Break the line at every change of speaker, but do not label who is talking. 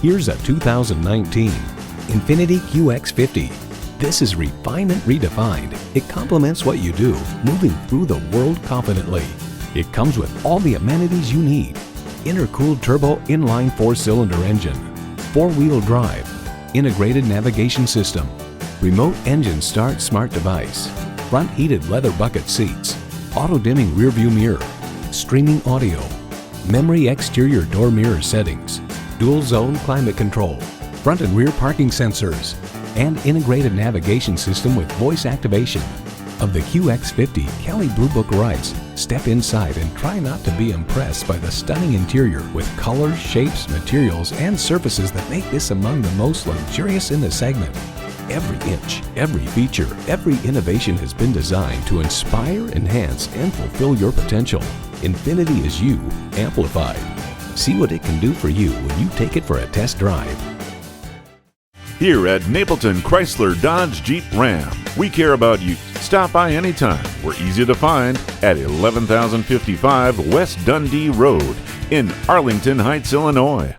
Here's a 2019 INFINITI QX50. This is refinement redefined. It complements what you do, moving through the world confidently. It comes with all the amenities you need. Intercooled turbo inline 4-cylinder engine, 4-wheel drive, integrated navigation system, remote engine start smart device, front heated leather bucket seats, auto-dimming rearview mirror, streaming audio, memory exterior door mirror settings, dual zone climate control, front and rear parking sensors, and integrated navigation system with voice activation. Of the QX50, Kelley Blue Book writes, "Step inside and try not to be impressed by the stunning interior with colors, shapes, materials, and surfaces that make this among the most luxurious in the segment." Every inch, every feature, every innovation has been designed to inspire, enhance, and fulfill your potential. INFINITI is you, amplified. See what it can do for you when you take it for a test drive.
Here at Napleton Chrysler Dodge Jeep Ram, we care about you. Stop by anytime. We're easy to find at 11,055 West Dundee Road in Arlington Heights, Illinois.